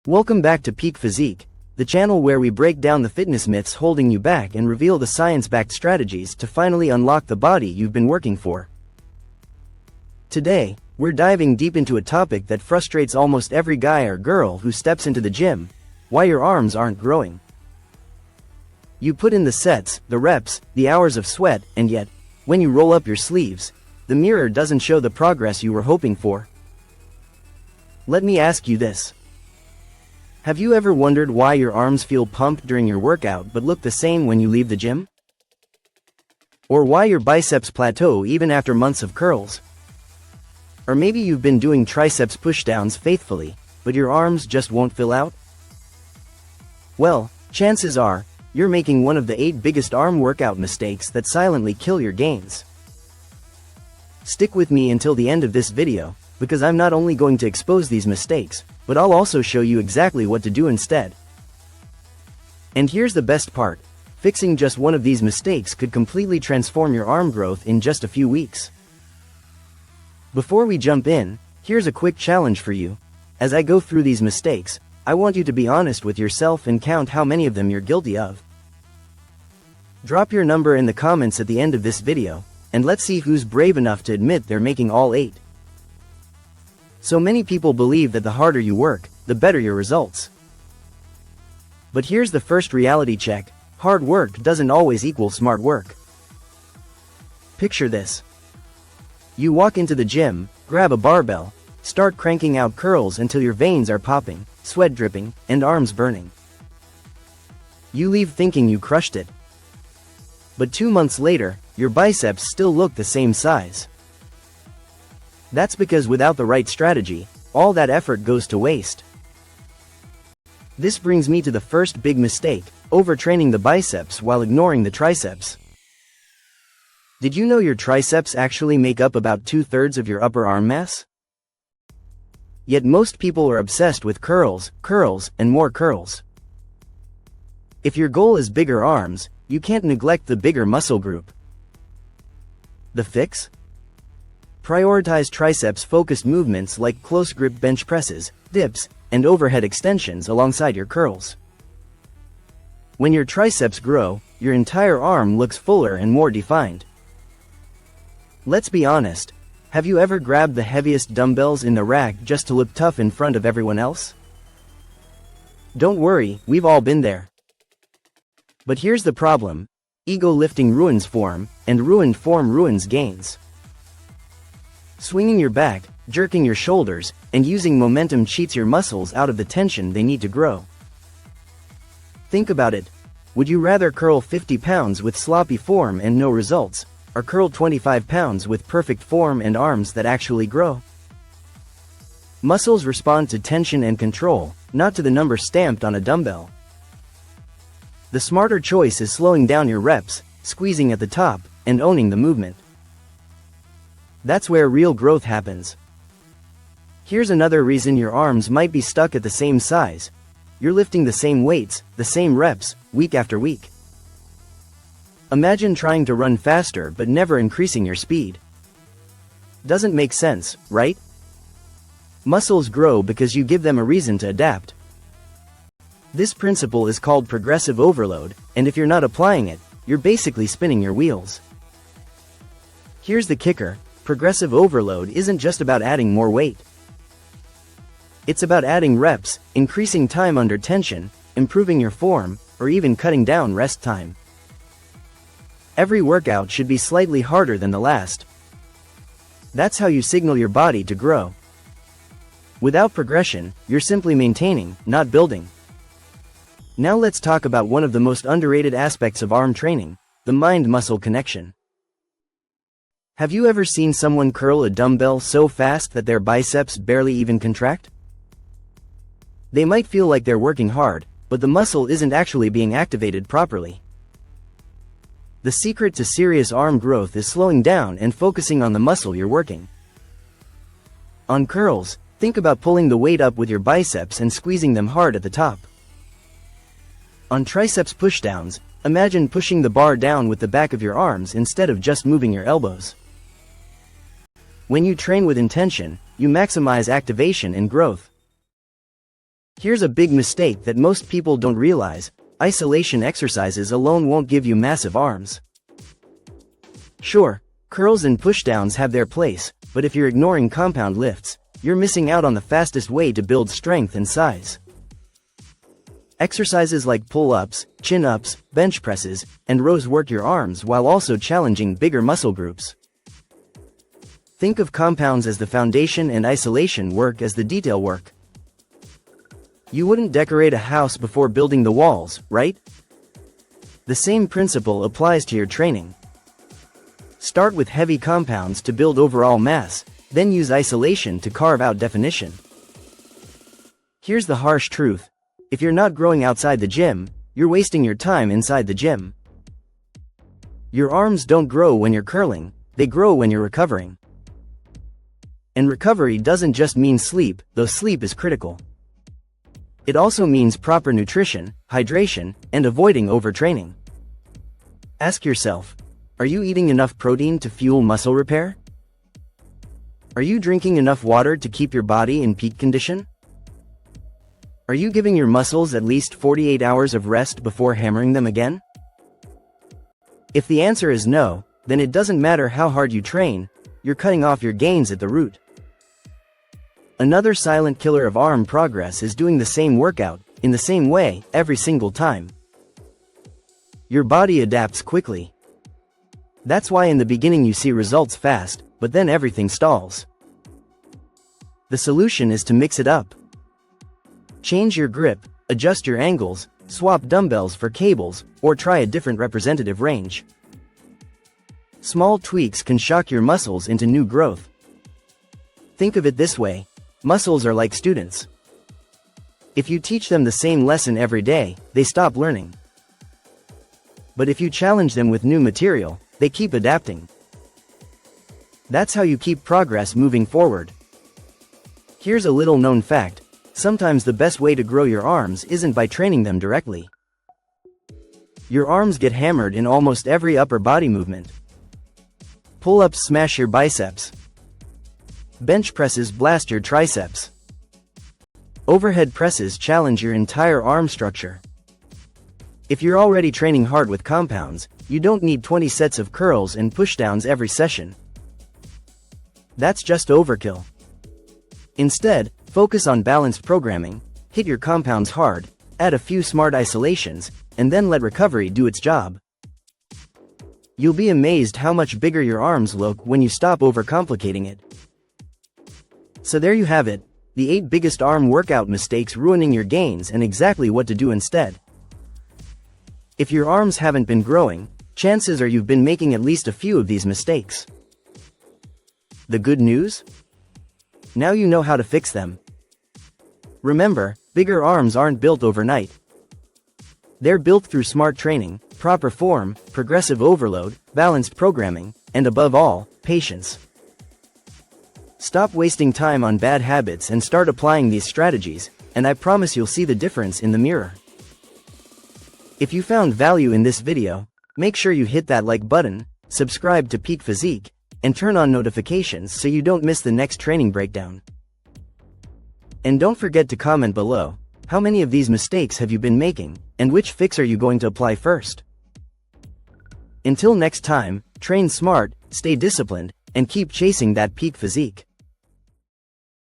Welcome back to Peak Physique, the channel where we break down the fitness myths holding you back and reveal the science-backed strategies to finally unlock the body you've been working for. Today, we're diving deep into a topic that frustrates almost every guy or girl who steps into the gym: why your arms aren't growing. You put in the sets, the reps, the hours of sweat, and yet, when you roll up your sleeves, the mirror doesn't show the progress you were hoping for. Let me ask you this. Have you ever wondered why your arms feel pumped during your workout but look the same when you leave the gym? Or why your biceps plateau even after months of curls? Or maybe you've been doing triceps pushdowns faithfully, but your arms just won't fill out? Well, chances are, you're making one of the 8 biggest arm workout mistakes that silently kill your gains. Stick with me until the end of this video, because I'm not only going to expose these mistakes, but I'll also show you exactly what to do instead. And here's the best part: fixing just one of these mistakes could completely transform your arm growth in just a few weeks. Before we jump in, here's a quick challenge for you. As I go through these mistakes, I want you to be honest with yourself and count how many of them you're guilty of. Drop your number in the comments at the end of this video, and let's see who's brave enough to admit they're making all 8. So many people believe that the harder you work, the better your results. But here's the first reality check: hard work doesn't always equal smart work. Picture this. You walk into the gym, grab a barbell, start cranking out curls until your veins are popping, sweat dripping, and arms burning. You leave thinking you crushed it. But 2 months later, your biceps still look the same size. That's because without the right strategy, all that effort goes to waste. This brings me to the first big mistake: overtraining the biceps while ignoring the triceps. Did you know your triceps actually make up about 2/3 of your upper arm mass? Yet most people are obsessed with curls, and more curls. If your goal is bigger arms, you can't neglect the bigger muscle group. The fix? Prioritize triceps-focused movements like close-grip bench presses, dips, and overhead extensions alongside your curls. When your triceps grow, your entire arm looks fuller and more defined. Let's be honest. Have you ever grabbed the heaviest dumbbells in the rack just to look tough in front of everyone else? Don't worry, we've all been there. But here's the problem: ego lifting ruins form, and ruined form ruins gains. Swinging your back, jerking your shoulders, and using momentum cheats your muscles out of the tension they need to grow. Think about it. Would you rather curl 50 pounds with sloppy form and no results, or curl 25 pounds with perfect form and arms that actually grow? Muscles respond to tension and control, not to the number stamped on a dumbbell. The smarter choice is slowing down your reps, squeezing at the top, and owning the movement. That's where real growth happens. Here's another reason your arms might be stuck at the same size: you're lifting the same weights, the same reps, week after week. Imagine trying to run faster but never increasing your speed. Doesn't make sense, right? Muscles grow because you give them a reason to adapt. This principle is called progressive overload, and if you're not applying it, you're basically spinning your wheels. Here's the kicker: progressive overload isn't just about adding more weight. It's about adding reps, increasing time under tension, improving your form, or even cutting down rest time. Every workout should be slightly harder than the last. That's how you signal your body to grow. Without progression, you're simply maintaining, not building. Now let's talk about one of the most underrated aspects of arm training: the mind-muscle connection. Have you ever seen someone curl a dumbbell so fast that their biceps barely even contract? They might feel like they're working hard, but the muscle isn't actually being activated properly. The secret to serious arm growth is slowing down and focusing on the muscle you're working. On curls, think about pulling the weight up with your biceps and squeezing them hard at the top. On triceps pushdowns, imagine pushing the bar down with the back of your arms instead of just moving your elbows. When you train with intention, you maximize activation and growth. Here's a big mistake that most people don't realize: isolation exercises alone won't give you massive arms. Sure, curls and pushdowns have their place, but if you're ignoring compound lifts, you're missing out on the fastest way to build strength and size. Exercises like pull-ups, chin-ups, bench presses, and rows work your arms while also challenging bigger muscle groups. Think of compounds as the foundation and isolation work as the detail work. You wouldn't decorate a house before building the walls, right? The same principle applies to your training. Start with heavy compounds to build overall mass, then use isolation to carve out definition. Here's the harsh truth: if you're not growing outside the gym, you're wasting your time inside the gym. Your arms don't grow when you're curling, they grow when you're recovering. And recovery doesn't just mean sleep, though sleep is critical. It also means proper nutrition, hydration, and avoiding overtraining. Ask yourself, are you eating enough protein to fuel muscle repair? Are you drinking enough water to keep your body in peak condition? Are you giving your muscles at least 48 hours of rest before hammering them again? If the answer is no, then it doesn't matter how hard you train, you're cutting off your gains at the root. Another silent killer of arm progress is doing the same workout, in the same way, every single time. Your body adapts quickly. That's why in the beginning you see results fast, but then everything stalls. The solution is to mix it up. Change your grip, adjust your angles, swap dumbbells for cables, or try a different representative range. Small tweaks can shock your muscles into new growth. Think of it this way: muscles are like students. If you teach them the same lesson every day, they stop learning. But if you challenge them with new material, they keep adapting. That's how you keep progress moving forward. Here's a little known fact: sometimes the best way to grow your arms isn't by training them directly. Your arms get hammered in almost every upper body movement. Pull-ups smash your biceps. Bench presses blast your triceps. Overhead presses challenge your entire arm structure. If you're already training hard with compounds, you don't need 20 sets of curls and pushdowns every session. That's just overkill. Instead, focus on balanced programming, hit your compounds hard, add a few smart isolations, and then let recovery do its job. You'll be amazed how much bigger your arms look when you stop overcomplicating it. So there you have it, the 8 biggest arm workout mistakes ruining your gains and exactly what to do instead. If your arms haven't been growing, chances are you've been making at least a few of these mistakes. The good news? Now you know how to fix them. Remember, bigger arms aren't built overnight. They're built through smart training, proper form, progressive overload, balanced programming, and above all, patience. Stop wasting time on bad habits and start applying these strategies, and I promise you'll see the difference in the mirror. If you found value in this video, make sure you hit that like button, subscribe to Peak Physique, and turn on notifications so you don't miss the next training breakdown. And don't forget to comment below, how many of these mistakes have you been making, and which fix are you going to apply first? Until next time, train smart, stay disciplined, and keep chasing that peak physique.